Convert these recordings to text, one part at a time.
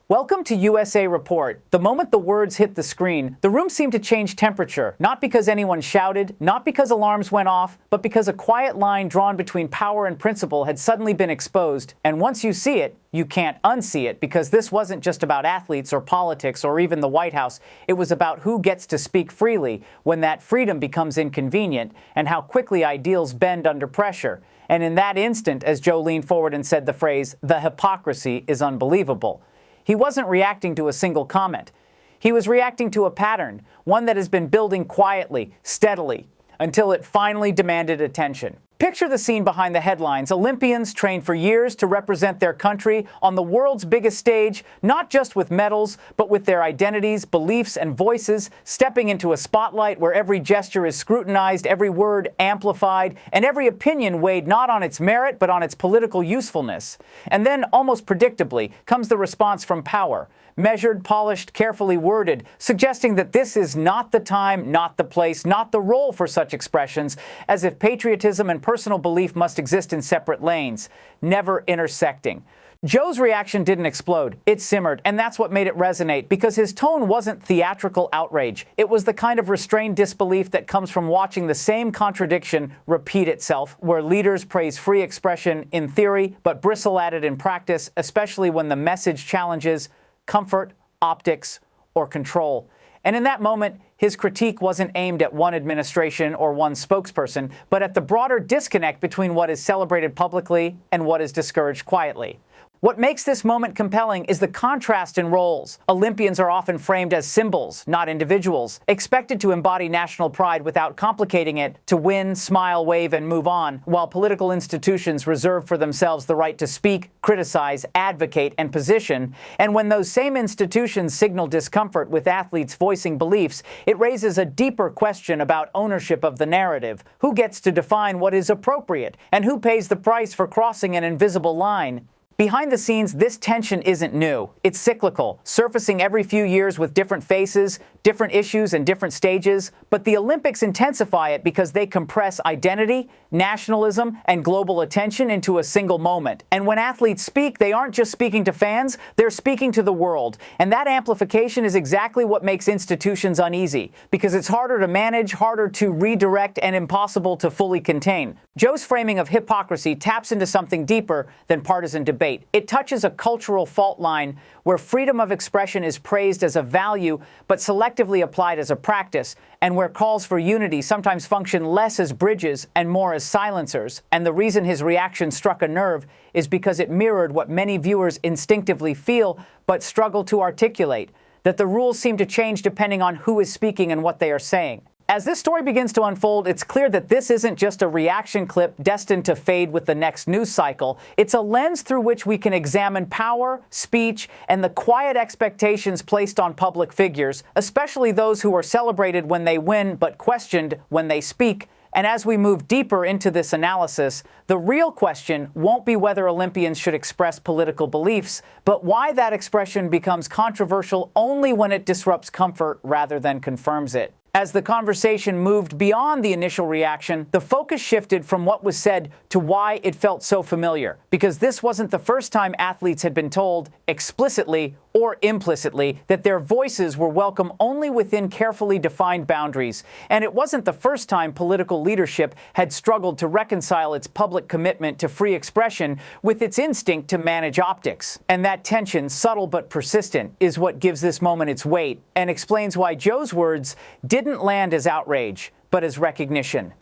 Welcome to USA Report. The moment the words hit the screen, the room seemed to change temperature, not because anyone shouted, not because alarms went off, but because a quiet line drawn between power and principle had suddenly been exposed. And once you see it, you can't unsee it, because this wasn't just about athletes or politics or even the White House. It was about who gets to speak freely when that freedom becomes inconvenient, and how quickly ideals bend under pressure. And in that instant, as Joe leaned forward and said the phrase, "The hypocrisy is unbelievable," he wasn't reacting to a single comment. He was reacting to a pattern, one that has been building quietly, steadily, until it finally demanded attention. Picture the scene behind the headlines. Olympians trained for years to represent their country on the world's biggest stage, not just with medals, but with their identities, beliefs, and voices, stepping into a spotlight where every gesture is scrutinized, every word amplified, and every opinion weighed not on its merit, but on its political usefulness. And then, almost predictably, comes the response from power. Measured, polished, carefully worded, suggesting that this is not the time, not the place, not the role for such expressions, as if patriotism and personal belief must exist in separate lanes, never intersecting. Joe's reaction didn't explode. It simmered, and that's what made it resonate, because his tone wasn't theatrical outrage. It was the kind of restrained disbelief that comes from watching the same contradiction repeat itself, where leaders praise free expression in theory, but bristle at it in practice, especially when the message challenges comfort, optics, or control. And in that moment, his critique wasn't aimed at one administration or one spokesperson, but at the broader disconnect between what is celebrated publicly and what is discouraged quietly. What makes this moment compelling is the contrast in roles. Olympians are often framed as symbols, not individuals, expected to embody national pride without complicating it, to win, smile, wave, and move on, while political institutions reserve for themselves the right to speak, criticize, advocate, and position. And when those same institutions signal discomfort with athletes voicing beliefs, it raises a deeper question about ownership of the narrative. Who gets to define what is appropriate, and who pays the price for crossing an invisible line? Behind the scenes, this tension isn't new. It's cyclical, surfacing every few years with different faces, different issues, and different stages. But the Olympics intensify it because they compress identity, nationalism, and global attention into a single moment. And when athletes speak, they aren't just speaking to fans, they're speaking to the world. And that amplification is exactly what makes institutions uneasy, because it's harder to manage, harder to redirect, and impossible to fully contain. Joe's framing of hypocrisy taps into something deeper than partisan debate. It touches a cultural fault line where freedom of expression is praised as a value but selectively applied as a practice, and where calls for unity sometimes function less as bridges and more as silencers. And the reason his reaction struck a nerve is because it mirrored what many viewers instinctively feel but struggle to articulate, that the rules seem to change depending on who is speaking and what they are saying. As this story begins to unfold, it's clear that this isn't just a reaction clip destined to fade with the next news cycle. It's a lens through which we can examine power, speech, and the quiet expectations placed on public figures, especially those who are celebrated when they win but questioned when they speak. And as we move deeper into this analysis, the real question won't be whether Olympians should express political beliefs, but why that expression becomes controversial only when it disrupts comfort rather than confirms it. As the conversation moved beyond the initial reaction, the focus shifted from what was said to why it felt so familiar. Because this wasn't the first time athletes had been told, explicitly or implicitly, that their voices were welcome only within carefully defined boundaries. And it wasn't the first time political leadership had struggled to reconcile its public commitment to free expression with its instinct to manage optics. And that tension, subtle but persistent, is what gives this moment its weight and explains why Joe's words didn't land as outrage, but as recognition.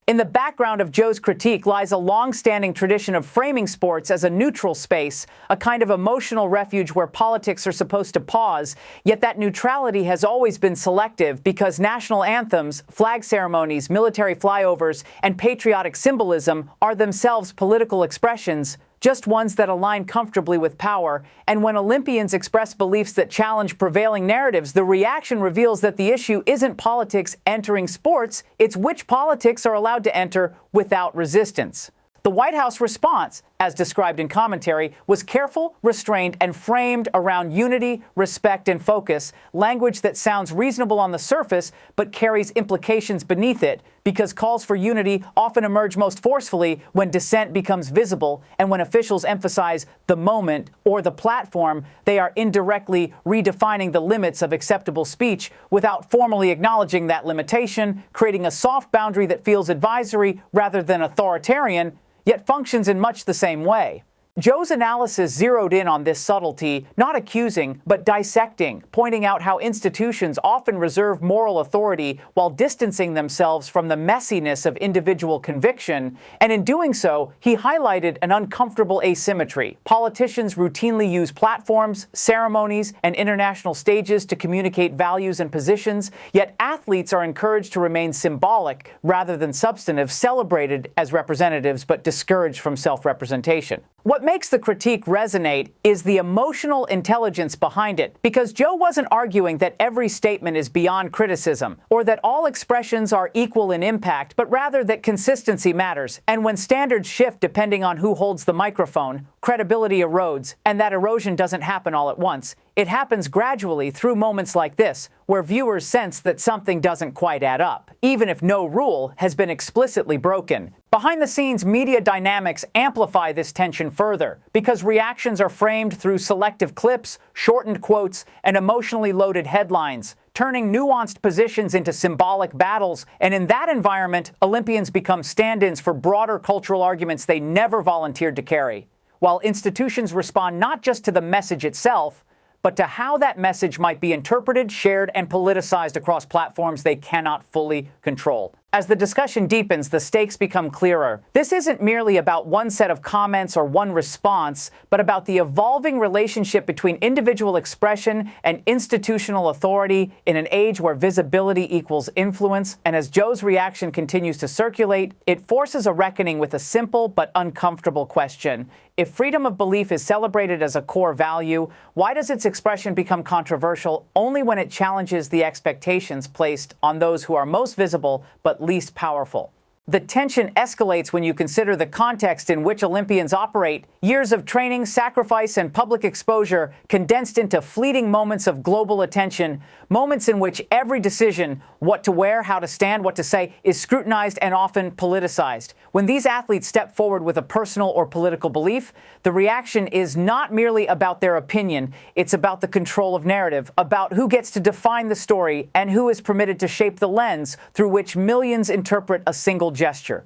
In the background of Joe's critique lies a long-standing tradition of framing sports as a neutral space, a kind of emotional refuge where politics are supposed to pause, yet that neutrality has always been selective because national anthems, flag ceremonies, military flyovers, and patriotic symbolism are themselves political expressions, just ones that align comfortably with power. And when Olympians express beliefs that challenge prevailing narratives, the reaction reveals that the issue isn't politics entering sports, it's which politics are allowed to enter without resistance. The White House response, as described in commentary, was careful, restrained, and framed around unity, respect, and focus, language that sounds reasonable on the surface but carries implications beneath it, because calls for unity often emerge most forcefully when dissent becomes visible, and when officials emphasize the moment or the platform, they are indirectly redefining the limits of acceptable speech without formally acknowledging that limitation, creating a soft boundary that feels advisory rather than authoritarian, yet functions in much the same way. Joe's analysis zeroed in on this subtlety, not accusing, but dissecting, pointing out how institutions often reserve moral authority while distancing themselves from the messiness of individual conviction, and in doing so, he highlighted an uncomfortable asymmetry. Politicians routinely use platforms, ceremonies, and international stages to communicate values and positions, yet athletes are encouraged to remain symbolic rather than substantive, celebrated as representatives but discouraged from self-representation. What makes the critique resonate is the emotional intelligence behind it, because Joe wasn't arguing that every statement is beyond criticism, or that all expressions are equal in impact, but rather that consistency matters, and when standards shift depending on who holds the microphone, credibility erodes, and that erosion doesn't happen all at once. It happens gradually through moments like this, where viewers sense that something doesn't quite add up, even if no rule has been explicitly broken. Behind the scenes, media dynamics amplify this tension further, because reactions are framed through selective clips, shortened quotes, and emotionally loaded headlines, turning nuanced positions into symbolic battles, and in that environment, Olympians become stand-ins for broader cultural arguments they never volunteered to carry, while institutions respond not just to the message itself, but to how that message might be interpreted, shared, and politicized across platforms they cannot fully control. As the discussion deepens, the stakes become clearer. This isn't merely about one set of comments or one response, but about the evolving relationship between individual expression and institutional authority in an age where visibility equals influence. And as Joe's reaction continues to circulate, it forces a reckoning with a simple but uncomfortable question. If freedom of belief is celebrated as a core value, why does its expression become controversial only when it challenges the expectations placed on those who are most visible but least powerful? The tension escalates when you consider the context in which Olympians operate. Years of training, sacrifice, and public exposure condensed into fleeting moments of global attention, moments in which every decision, what to wear, how to stand, what to say, is scrutinized and often politicized. When these athletes step forward with a personal or political belief, the reaction is not merely about their opinion, it's about the control of narrative, about who gets to define the story and who is permitted to shape the lens through which millions interpret a single gesture.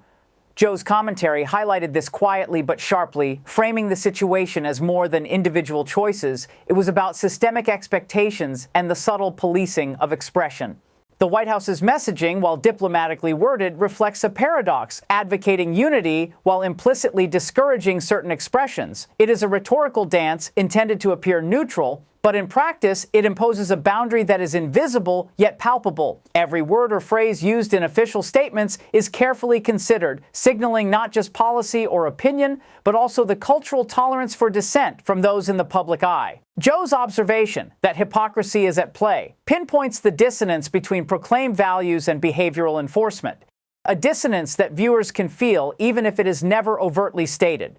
Joe's commentary highlighted this quietly but sharply, framing the situation as more than individual choices. It was about systemic expectations and the subtle policing of expression. The White House's messaging, while diplomatically worded, reflects a paradox, advocating unity while implicitly discouraging certain expressions. It is a rhetorical dance intended to appear neutral, but in practice, it imposes a boundary that is invisible yet palpable. Every word or phrase used in official statements is carefully considered, signaling not just policy or opinion, but also the cultural tolerance for dissent from those in the public eye. Joe's observation that hypocrisy is at play pinpoints the dissonance between proclaimed values and behavioral enforcement, a dissonance that viewers can feel even if it is never overtly stated.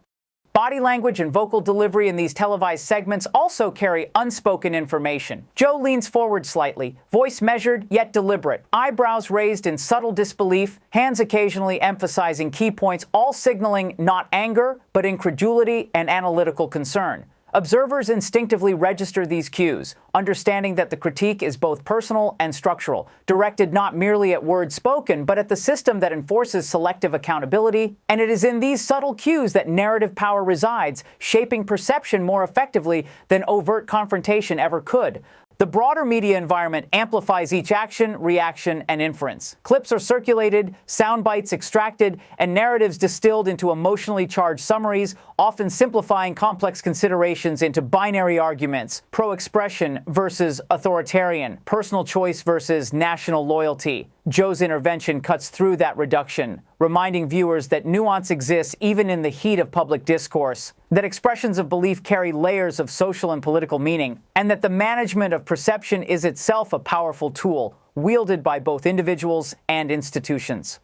Body language and vocal delivery in these televised segments also carry unspoken information. Joe leans forward slightly, voice measured yet deliberate, eyebrows raised in subtle disbelief, hands occasionally emphasizing key points, all signaling not anger, but incredulity and analytical concern. Observers instinctively register these cues, understanding that the critique is both personal and structural, directed not merely at words spoken, but at the system that enforces selective accountability. And it is in these subtle cues that narrative power resides, shaping perception more effectively than overt confrontation ever could. The broader media environment amplifies each action, reaction, and inference. Clips are circulated, sound bites extracted, and narratives distilled into emotionally charged summaries, often simplifying complex considerations into binary arguments: pro-expression versus authoritarian, personal choice versus national loyalty. Joe's intervention cuts through that reduction, reminding viewers that nuance exists even in the heat of public discourse, that expressions of belief carry layers of social and political meaning, and that the management of perception is itself a powerful tool, wielded by both individuals and institutions.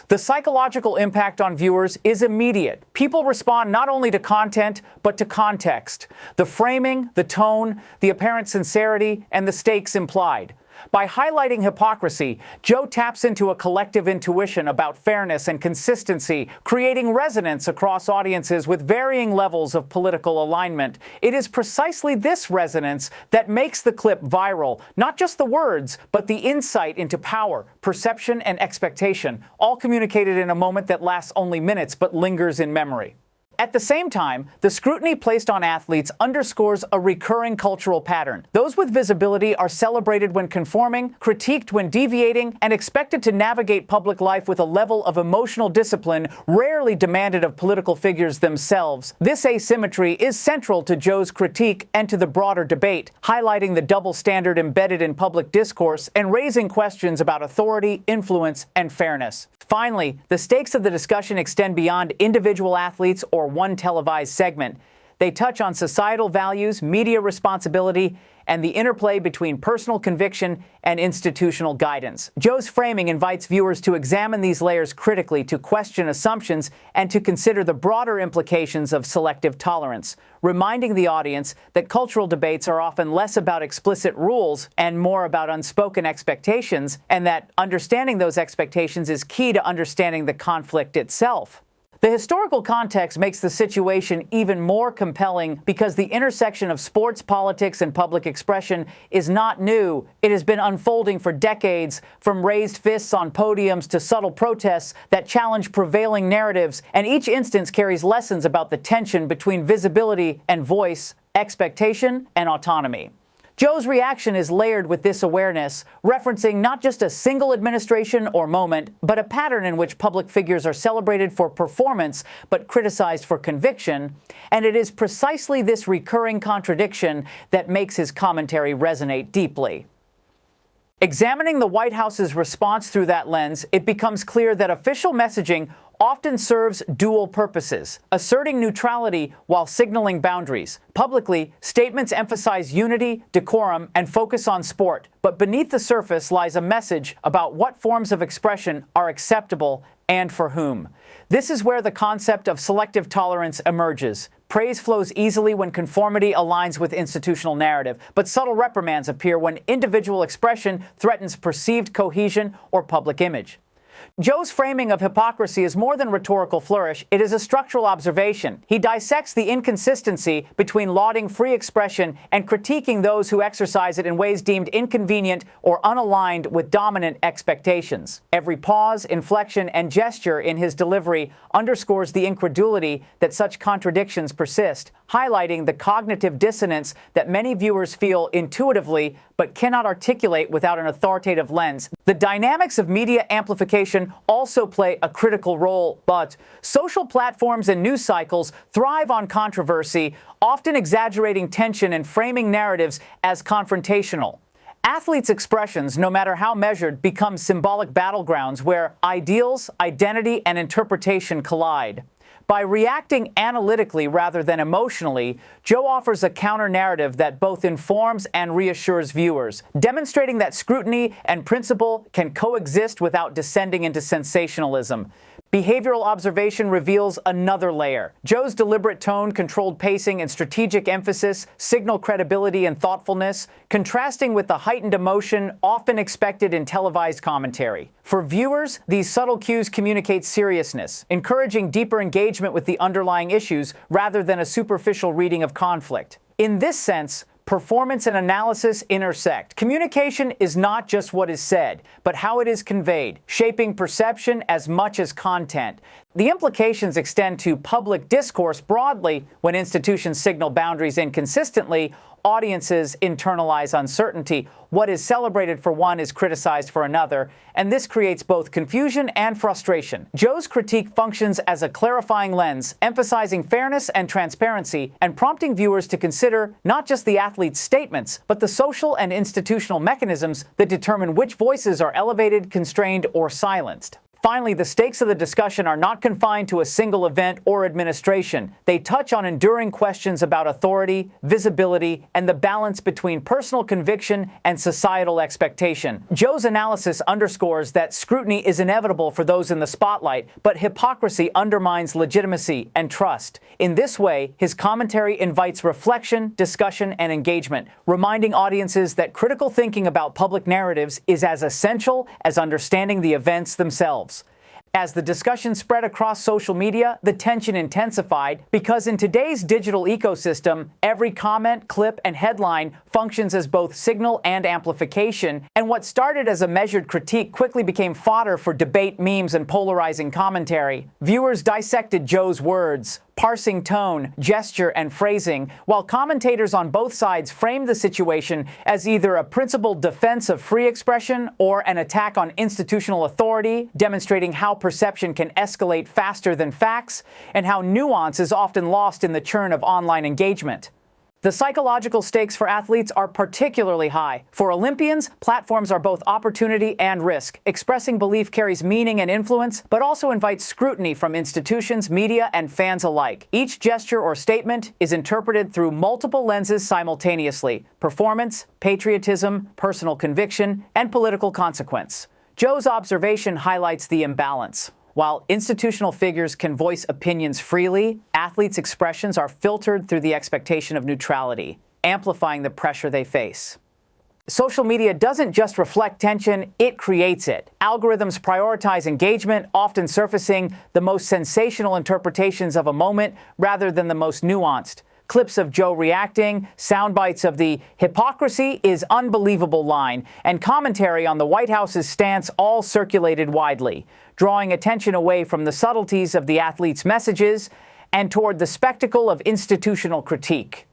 The psychological impact on viewers is immediate. People respond not only to content, but to context, the framing, the tone, the apparent sincerity, and the stakes implied. By highlighting hypocrisy, Joe taps into a collective intuition about fairness and consistency, creating resonance across audiences with varying levels of political alignment. It is precisely this resonance that makes the clip viral, not just the words, but the insight into power, perception, and expectation, all communicated in a moment that lasts only minutes but lingers in memory. At the same time, the scrutiny placed on athletes underscores a recurring cultural pattern. Those with visibility are celebrated when conforming, critiqued when deviating, and expected to navigate public life with a level of emotional discipline rarely demanded of political figures themselves. This asymmetry is central to Joe's critique and to the broader debate, highlighting the double standard embedded in public discourse and raising questions about authority, influence, and fairness. Finally, the stakes of the discussion extend beyond individual athletes or one televised segment. They touch on societal values, media responsibility, and the interplay between personal conviction and institutional guidance. Joe's framing invites viewers to examine these layers critically, to question assumptions, and to consider the broader implications of selective tolerance, reminding the audience that cultural debates are often less about explicit rules and more about unspoken expectations, and that understanding those expectations is key to understanding the conflict itself. The historical context makes the situation even more compelling because the intersection of sports, politics, and public expression is not new. It has been unfolding for decades, from raised fists on podiums to subtle protests that challenge prevailing narratives, and each instance carries lessons about the tension between visibility and voice, expectation and autonomy. Joe's reaction is layered with this awareness, referencing not just a single administration or moment, but a pattern in which public figures are celebrated for performance but criticized for conviction, and it is precisely this recurring contradiction that makes his commentary resonate deeply. Examining the White House's response through that lens, it becomes clear that official messaging often serves dual purposes, asserting neutrality while signaling boundaries. Publicly, statements emphasize unity, decorum, and focus on sport, but beneath the surface lies a message about what forms of expression are acceptable and for whom. This is where the concept of selective tolerance emerges. Praise flows easily when conformity aligns with institutional narrative, but subtle reprimands appear when individual expression threatens perceived cohesion or public image. Joe's framing of hypocrisy is more than rhetorical flourish, it is a structural observation. He dissects the inconsistency between lauding free expression and critiquing those who exercise it in ways deemed inconvenient or unaligned with dominant expectations. Every pause, inflection, and gesture in his delivery underscores the incredulity that such contradictions persist, highlighting the cognitive dissonance that many viewers feel intuitively but cannot articulate without an authoritative lens. The dynamics of media amplification also play a critical role, but social platforms and news cycles thrive on controversy, often exaggerating tension and framing narratives as confrontational. Athletes' expressions, no matter how measured, become symbolic battlegrounds where ideals, identity, and interpretation collide. By reacting analytically rather than emotionally, Joe offers a counter-narrative that both informs and reassures viewers, demonstrating that scrutiny and principle can coexist without descending into sensationalism. Behavioral observation reveals another layer. Joe's deliberate tone, controlled pacing, and strategic emphasis signal credibility and thoughtfulness, contrasting with the heightened emotion often expected in televised commentary. For viewers, these subtle cues communicate seriousness, encouraging deeper engagement with the underlying issues rather than a superficial reading of conflict. In this sense, performance and analysis intersect. Communication is not just what is said, but how it is conveyed, shaping perception as much as content. The implications extend to public discourse broadly. When institutions signal boundaries inconsistently, audiences internalize uncertainty. What is celebrated for one is criticized for another, and this creates both confusion and frustration. Joe's critique functions as a clarifying lens, emphasizing fairness and transparency, and prompting viewers to consider not just the athlete's statements, but the social and institutional mechanisms that determine which voices are elevated, constrained, or silenced. Finally, the stakes of the discussion are not confined to a single event or administration. They touch on enduring questions about authority, visibility, and the balance between personal conviction and societal expectation. Joe's analysis underscores that scrutiny is inevitable for those in the spotlight, but hypocrisy undermines legitimacy and trust. In this way, his commentary invites reflection, discussion, and engagement, reminding audiences that critical thinking about public narratives is as essential as understanding the events themselves. As the discussion spread across social media, the tension intensified because in today's digital ecosystem, every comment, clip, and headline functions as both signal and amplification, and what started as a measured critique quickly became fodder for debate, memes, and polarizing commentary. Viewers dissected Joe's words, parsing tone, gesture, and phrasing, while commentators on both sides framed the situation as either a principled defense of free expression or an attack on institutional authority, demonstrating how perception can escalate faster than facts and how nuance is often lost in the churn of online engagement. The psychological stakes for athletes are particularly high. For Olympians, platforms are both opportunity and risk. Expressing belief carries meaning and influence, but also invites scrutiny from institutions, media, and fans alike. Each gesture or statement is interpreted through multiple lenses simultaneously: performance, patriotism, personal conviction, and political consequence. Joe's observation highlights the imbalance. While institutional figures can voice opinions freely, athletes' expressions are filtered through the expectation of neutrality, amplifying the pressure they face. Social media doesn't just reflect tension, it creates it. Algorithms prioritize engagement, often surfacing the most sensational interpretations of a moment rather than the most nuanced. Clips of Joe reacting, sound bites of the "hypocrisy is unbelievable" line, and commentary on the White House's stance all circulated widely, drawing attention away from the subtleties of the athletes' messages and toward the spectacle of institutional critique.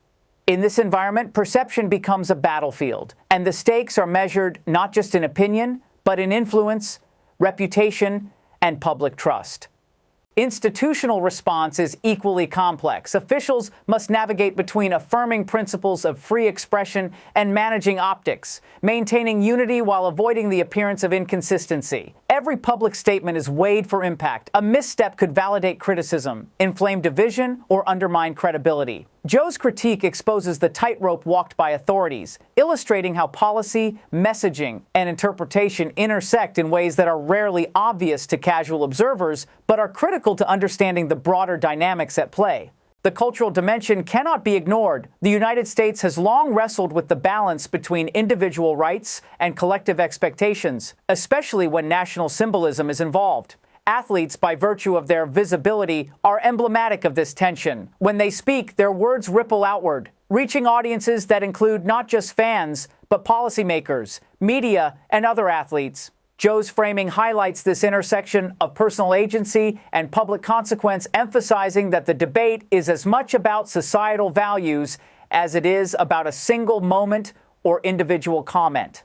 In this environment, perception becomes a battlefield, and the stakes are measured not just in opinion, but in influence, reputation, and public trust. Institutional response is equally complex. Officials must navigate between affirming principles of free expression and managing optics, maintaining unity while avoiding the appearance of inconsistency. Every public statement is weighed for impact. A misstep could validate criticism, inflame division, or undermine credibility. Joe's critique exposes the tightrope walked by authorities, illustrating how policy, messaging, and interpretation intersect in ways that are rarely obvious to casual observers, but are critical to understanding the broader dynamics at play. The cultural dimension cannot be ignored. The United States has long wrestled with the balance between individual rights and collective expectations, especially when national symbolism is involved. Athletes, by virtue of their visibility, are emblematic of this tension. When they speak, their words ripple outward, reaching audiences that include not just fans, but policymakers, media, and other athletes. Joe's framing highlights this intersection of personal agency and public consequence, emphasizing that the debate is as much about societal values as it is about a single moment or individual comment.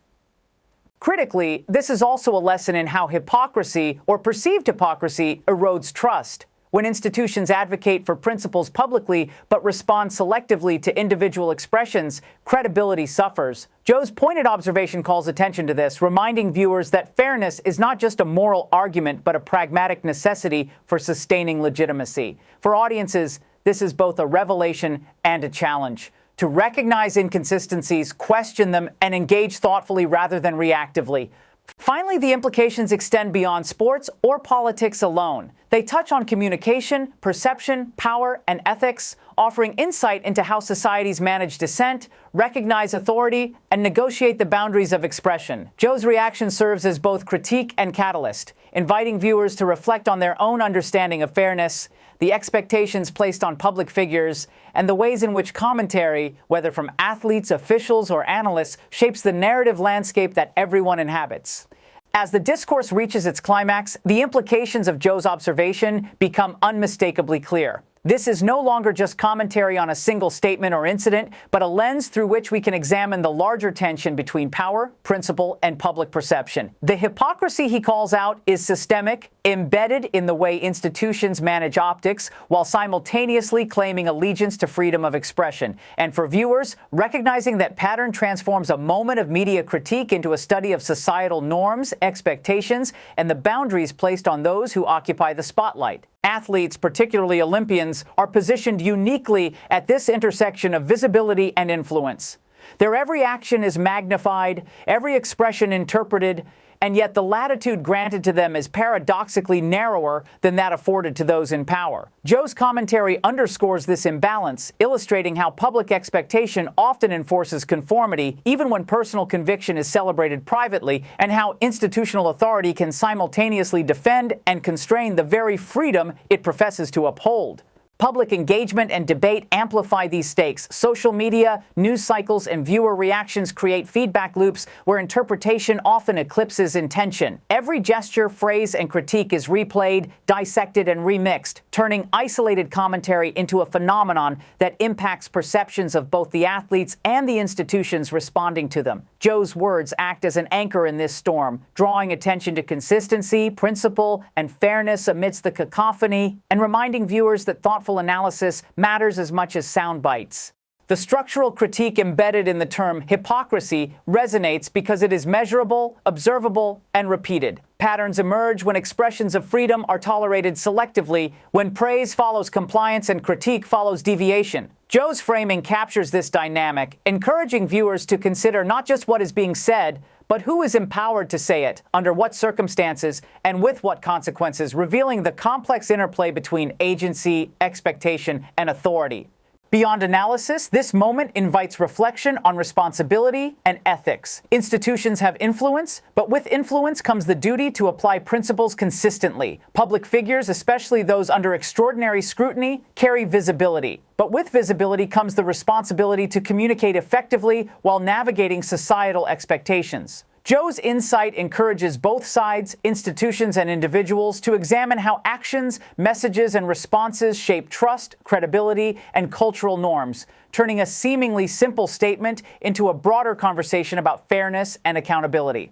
Critically, this is also a lesson in how hypocrisy, or perceived hypocrisy, erodes trust. When institutions advocate for principles publicly but respond selectively to individual expressions, credibility suffers. Joe's pointed observation calls attention to this, reminding viewers that fairness is not just a moral argument but a pragmatic necessity for sustaining legitimacy. For audiences, this is both a revelation and a challenge. To recognize inconsistencies, question them, and engage thoughtfully rather than reactively. Finally, the implications extend beyond sports or politics alone. They touch on communication, perception, power, and ethics, offering insight into how societies manage dissent, recognize authority, and negotiate the boundaries of expression. Joe's reaction serves as both critique and catalyst, inviting viewers to reflect on their own understanding of fairness, the expectations placed on public figures, and the ways in which commentary, whether from athletes, officials, or analysts, shapes the narrative landscape that everyone inhabits. As the discourse reaches its climax, the implications of Joe's observation become unmistakably clear. This is no longer just commentary on a single statement or incident, but a lens through which we can examine the larger tension between power, principle, and public perception. The hypocrisy he calls out is systemic, embedded in the way institutions manage optics, while simultaneously claiming allegiance to freedom of expression. And for viewers, recognizing that pattern transforms a moment of media critique into a study of societal norms, expectations, and the boundaries placed on those who occupy the spotlight. Athletes, particularly Olympians, are positioned uniquely at this intersection of visibility and influence. Their every action is magnified, every expression interpreted, and yet the latitude granted to them is paradoxically narrower than that afforded to those in power. Joe's commentary underscores this imbalance, illustrating how public expectation often enforces conformity, even when personal conviction is celebrated privately, and how institutional authority can simultaneously defend and constrain the very freedom it professes to uphold. Public engagement and debate amplify these stakes. Social media, news cycles, and viewer reactions create feedback loops where interpretation often eclipses intention. Every gesture, phrase, and critique is replayed, dissected, and remixed, turning isolated commentary into a phenomenon that impacts perceptions of both the athletes and the institutions responding to them. Joe's words act as an anchor in this storm, drawing attention to consistency, principle, and fairness amidst the cacophony, and reminding viewers that thoughtful analysis matters as much as sound bites. The structural critique embedded in the term hypocrisy resonates because it is measurable, observable, and repeated. Patterns emerge when expressions of freedom are tolerated selectively, when praise follows compliance and critique follows deviation. Joe's framing captures this dynamic, encouraging viewers to consider not just what is being said, but who is empowered to say it, under what circumstances, and with what consequences, revealing the complex interplay between agency, expectation, and authority. Beyond analysis, this moment invites reflection on responsibility and ethics. Institutions have influence, but with influence comes the duty to apply principles consistently. Public figures, especially those under extraordinary scrutiny, carry visibility. But with visibility comes the responsibility to communicate effectively while navigating societal expectations. Joe's insight encourages both sides, institutions and individuals, to examine how actions, messages, and responses shape trust, credibility, and cultural norms, turning a seemingly simple statement into a broader conversation about fairness and accountability.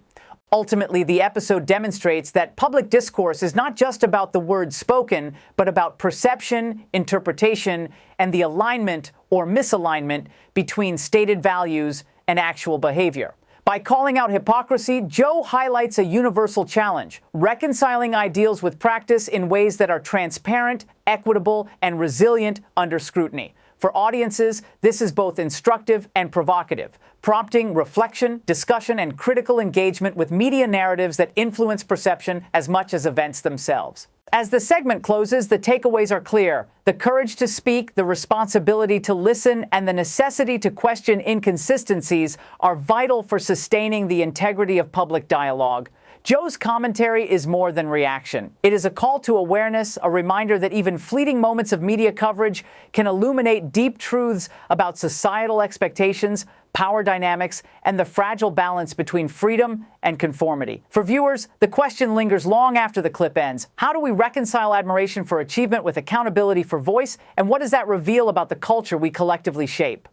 Ultimately, the episode demonstrates that public discourse is not just about the words spoken, but about perception, interpretation, and the alignment or misalignment between stated values and actual behavior. By calling out hypocrisy, Joe highlights a universal challenge: reconciling ideals with practice in ways that are transparent, equitable, and resilient under scrutiny. For audiences, this is both instructive and provocative, prompting reflection, discussion, and critical engagement with media narratives that influence perception as much as events themselves. As the segment closes, the takeaways are clear. The courage to speak, the responsibility to listen, and the necessity to question inconsistencies are vital for sustaining the integrity of public dialogue. Joe's commentary is more than reaction. It is a call to awareness, a reminder that even fleeting moments of media coverage can illuminate deep truths about societal expectations, power dynamics, and the fragile balance between freedom and conformity. For viewers, the question lingers long after the clip ends. How do we reconcile admiration for achievement with accountability for voice, and what does that reveal about the culture we collectively shape?